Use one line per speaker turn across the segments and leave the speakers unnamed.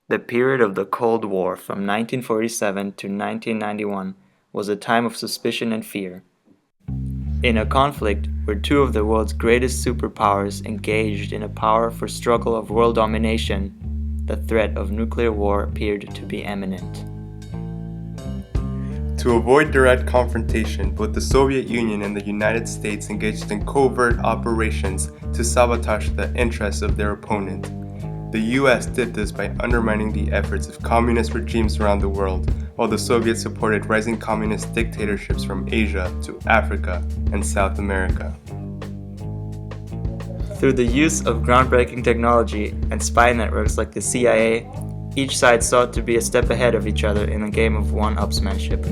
The period of the Cold War from 1947 to 1991 was a time of suspicion and fear. In a conflict where two of the world's greatest superpowers engaged in a powerful struggle of world domination, the threat of nuclear war appeared to be imminent.
To avoid direct confrontation, both the Soviet Union and the United States engaged in covert operations to sabotage the interests of their opponent. The US did this by undermining the efforts of communist regimes around the world, while the Soviets supported rising communist dictatorships from Asia to Africa and South America.
Through the use of groundbreaking technology and spy networks like the CIA, each side sought to be a step ahead of each other in a game of one-upsmanship.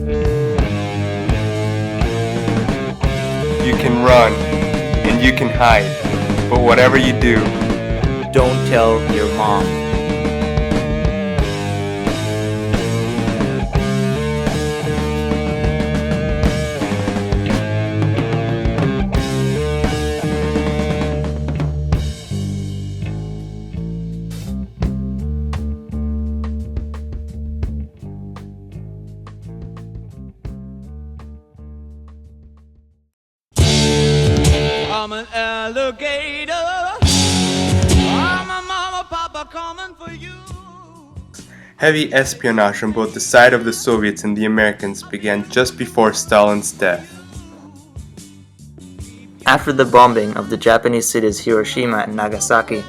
You can run, and you can hide, but whatever you do,
don't tell your mom.
I'm an alligator. I'm a mama, papa coming for you.
heavy espionage on both the side of the Soviets and the Americans began just before Stalin's death.
After the bombing of the Japanese cities Hiroshima and Nagasaki,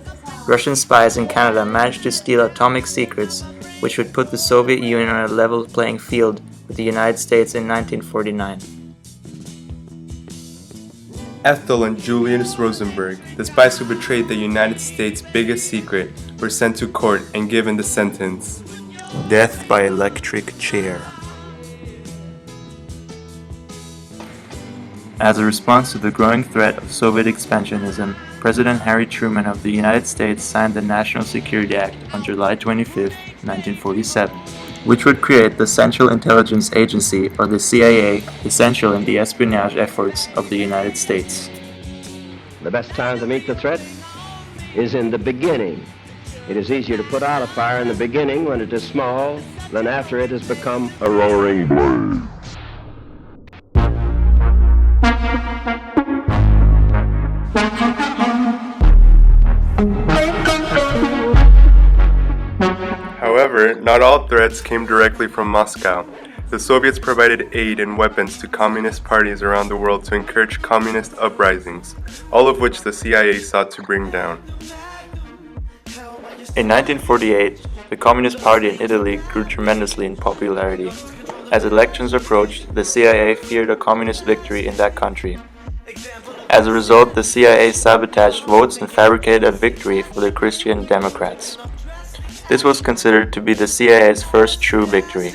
Russian spies in Canada managed to steal atomic secrets which would put the Soviet Union on a level playing field with the United States in 1949.
Ethel and Julius Rosenberg, the spies who betrayed the United States' biggest secret, were sent to court and given the sentence:
Death by electric chair. As a response to the growing threat of Soviet expansionism, President Harry Truman of the United States signed the National Security Act on July 25, 1947, which would create the Central Intelligence Agency, or the CIA, essential in the espionage efforts of the United States.
The best time to meet the threat is in the beginning. It is easier to put out a fire in the beginning when it is small than after it has become a roaring blaze.
However, not all threats came directly from Moscow. The Soviets provided aid and weapons to communist parties around the world to encourage communist uprisings, all of which the CIA sought to bring down.
In 1948, the Communist Party in Italy grew tremendously in popularity. As elections approached, the CIA feared a communist victory in that country. As a result, the CIA sabotaged votes and fabricated a victory for the Christian Democrats. This was considered to be the CIA's first true victory.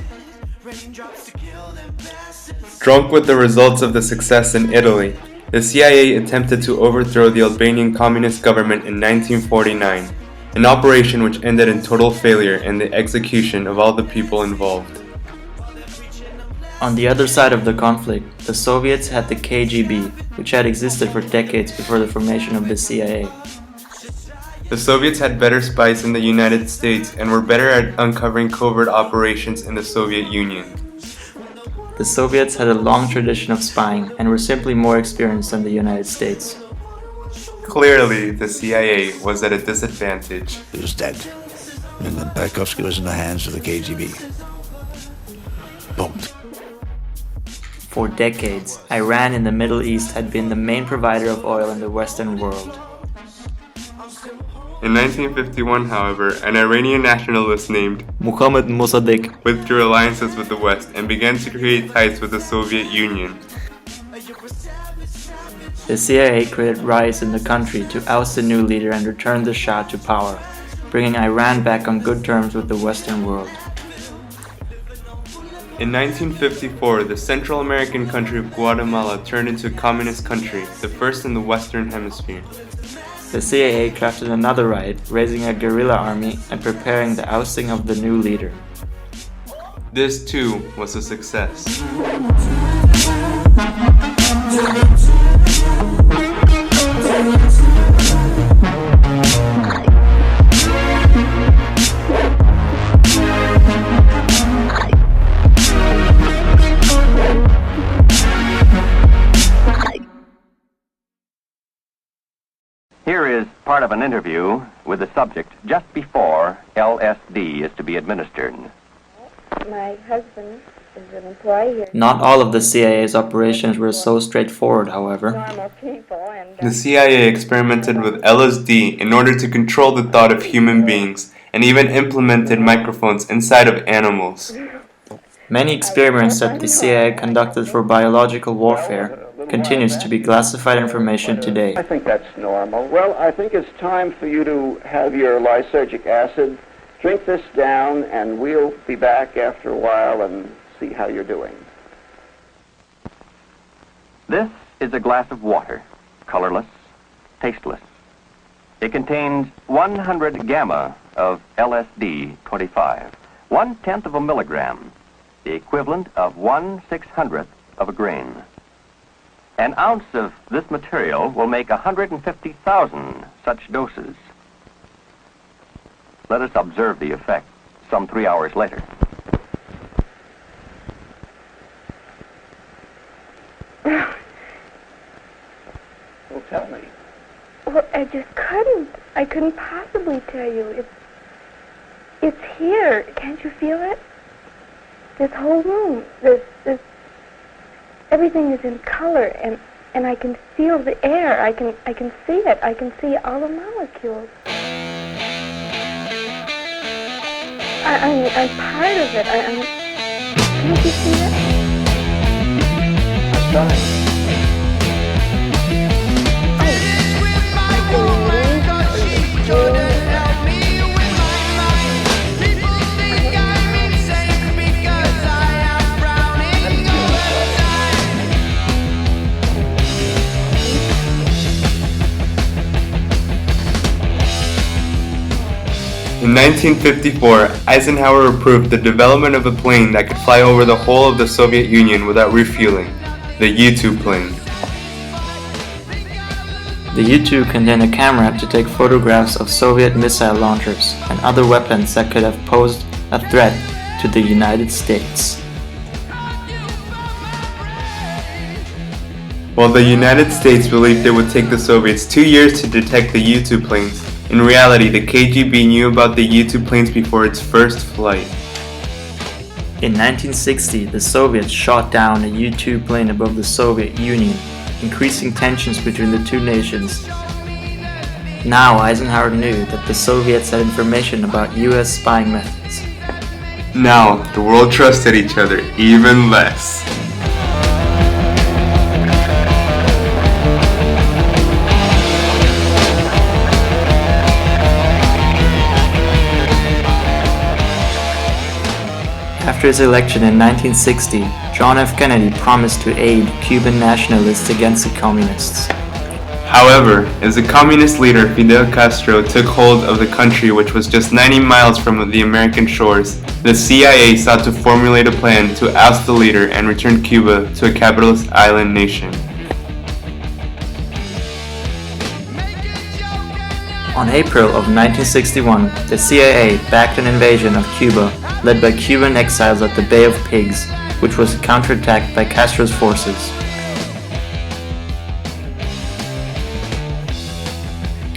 Drunk with the results of the success in Italy, the CIA attempted to overthrow the Albanian communist government in 1949, an operation which ended in total failure and the execution of all the people involved.
On the other side of the conflict, the Soviets had the KGB, which had existed for decades before the formation of the CIA.
The Soviets had better spies in the United States and were better at uncovering covert operations in the Soviet Union.
The Soviets had a long tradition of spying and were simply more experienced than the United States.
Clearly, the CIA was at a disadvantage.
He was dead, and then Berkovsky was in the hands of the KGB. Bombed.
For decades, Iran in the Middle East had been the main provider of oil in the Western world.
In 1951, however, an Iranian nationalist named
Mohammad Mossadegh
withdrew alliances with the West and began to create ties with the Soviet Union.
The CIA created riots in the country to oust the new leader and return the Shah to power, bringing Iran back on good terms with the Western world.
In 1954, the Central American country of Guatemala turned into a communist country, the first in the Western Hemisphere.
The CIA crafted another riot, raising a guerrilla army and preparing the ousting of the new leader.
This too was a success.
is part of an interview with the subject just before LSD is to be administered.
My husband is an employee here.
Not all of the CIA's operations were so straightforward, however.
Normal people, and
The CIA experimented with LSD in order to control the thought of human beings and even implemented microphones inside of animals.
Many experiments that the CIA conducted for biological warfare continues to be classified information today.
I think that's normal. Well, I think it's time for you to have your lysergic acid. Drink this down, and we'll be back after a while and see how you're doing.
This is a glass of water, colorless, tasteless. It contains 100 gamma of LSD-25, 1/10 of a milligram, the equivalent of 1/600th of a grain. An ounce of this material will make 150,000 such doses. Let us observe the effect some 3 hours later.
Well, tell me.
well, I just couldn't. I couldn't possibly tell you. It's here. Can't you feel it? This whole room. This. Everything is in color, and I can feel the air. I can see it. I can see all the molecules. I'm part of it. Can't you see it?
I'm trying.
In 1954, Eisenhower approved the development of a plane that could fly over the whole of the Soviet Union without refueling, the U-2 plane.
The U-2 contained a camera to take photographs of Soviet missile launchers and other weapons that could have posed a threat to the United States.
While the United States believed it would take the Soviets 2 years to detect the U-2 planes, in reality the KGB knew about the U-2 planes before its first flight.
In 1960, the Soviets shot down a U-2 plane above the Soviet Union, increasing tensions between the two nations. Now Eisenhower knew that the Soviets had information about US spying methods.
Now, the world trusted each other even less.
After his election in 1960, John F. Kennedy promised to aid Cuban nationalists against the communists.
However, as the communist leader Fidel Castro took hold of the country, which was just 90 miles from the American shores, the CIA sought to formulate a plan to oust the leader and return Cuba to a capitalist island nation.
On April of 1961, the CIA backed an invasion of Cuba led by Cuban exiles at the Bay of Pigs, which was counterattacked by Castro's forces.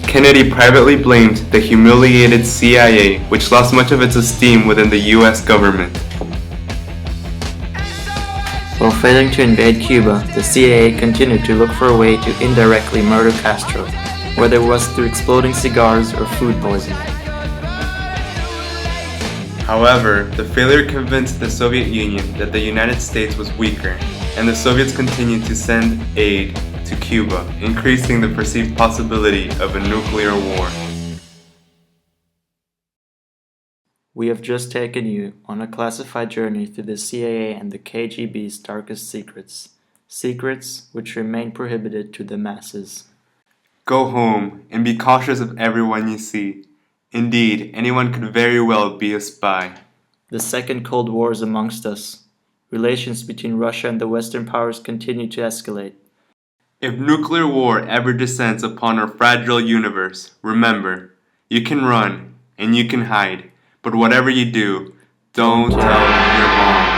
Kennedy privately blamed the humiliated CIA, which lost much of its esteem within the US government.
While failing to invade Cuba, the CIA continued to look for a way to indirectly murder Castro, whether it was through exploding cigars or food poisoning.
However, the failure convinced the Soviet Union that the United States was weaker, and the Soviets continued to send aid to Cuba, increasing the perceived possibility of a nuclear war.
We have just taken you on a classified journey through the CIA and the KGB's darkest secrets, secrets which remain prohibited to the masses.
Go home and be cautious of everyone you see. Indeed, anyone could very well be a spy.
The Second Cold War is amongst us. Relations between Russia and the Western powers continue to escalate.
If nuclear war ever descends upon our fragile universe, remember, you can run and you can hide, but whatever you do, don't tell your mom.